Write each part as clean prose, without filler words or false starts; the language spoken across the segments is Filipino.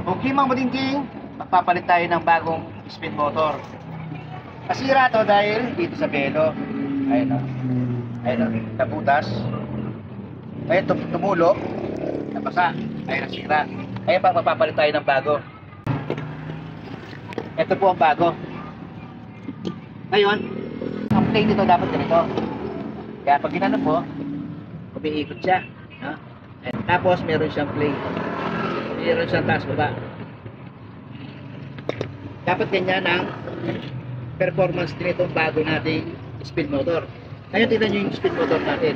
Okay mga budingking, magpapalit tayo ng bagong spin motor. Nasira to dahil dito sa belo. Ayun o. Ayun o, nabutas. Ayun, tumulo. Napasa. Ayun, nasira. Ayun pa, magpapalit tayo ng bago. Ito po ang bago. Ngayon, ang play nito dapat ganito. Kaya pag ginano po, umiikot siya. No? Tapos meron siyang play. Meron siyang taas baba. Dapat ganyan ang performance din itong bago nating spin motor. Ngayon tignan nyo yung spin motor natin.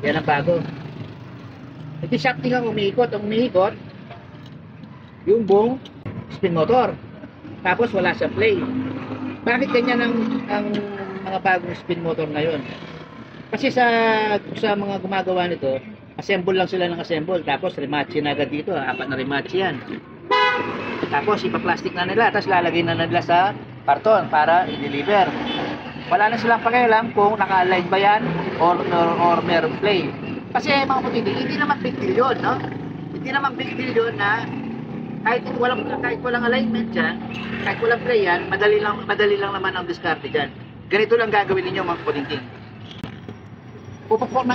Yan ang bago. Ito shafting ang umiikot. Ang umiikot yung buong spin motor. Tapos wala siyang play. Bakit ganyan ang mga bagong spin motor ngayon? Kasi sa mga gumagawa nito, assemble lang sila ng assemble. Tapos rematch na agad dito. 4 na rematch yan. Tapos ipa-plastic na nila. Tapos lalagay na nila sa karton para i-deliver. Wala na silang pakialam kung naka-align ba yan or meron play. Kasi mga putindi, hindi naman big deal yun, no? Hindi naman big deal yun na kahit walang alignment dyan, kahit walang play yan, madali lang naman ang diskarte dyan. Ganito lang gagawin ninyo mga putindi. Ipupok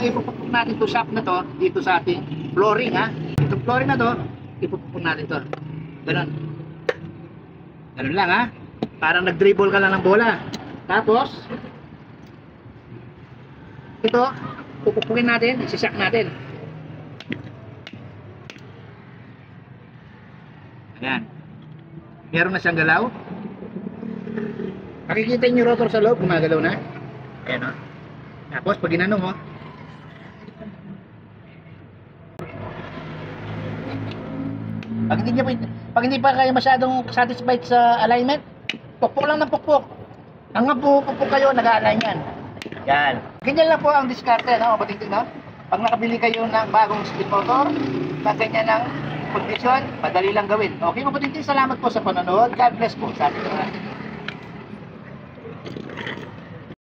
natin to shaft na to dito sa ating flooring, ha? Itong flooring na to, ipupok natin to. Ganun. Ganun lang, ha? Parang nag-dribble ka lang ng bola. Tapos, ito, pupupukin natin, isisak natin. Ayan. Meron na siyang galaw. Makikita niyo yung rotor sa loob, gumagalaw na. Ayan, o. Tapos, pag ginano mo, pag hindi pa kayo masyadong satisfied sa alignment, pukpok lang ng pukpok. Hanggang pupuk kayo, nag-a-align yan. Yan. Ganyan lang po ang diskarte, no? Patitin, no? Pag nakabili kayo ng bagong spin motor, na ganyan ang kondisyon, madali lang gawin. Okay, mapatitin, salamat po sa panonood. God bless po sa ating lahat.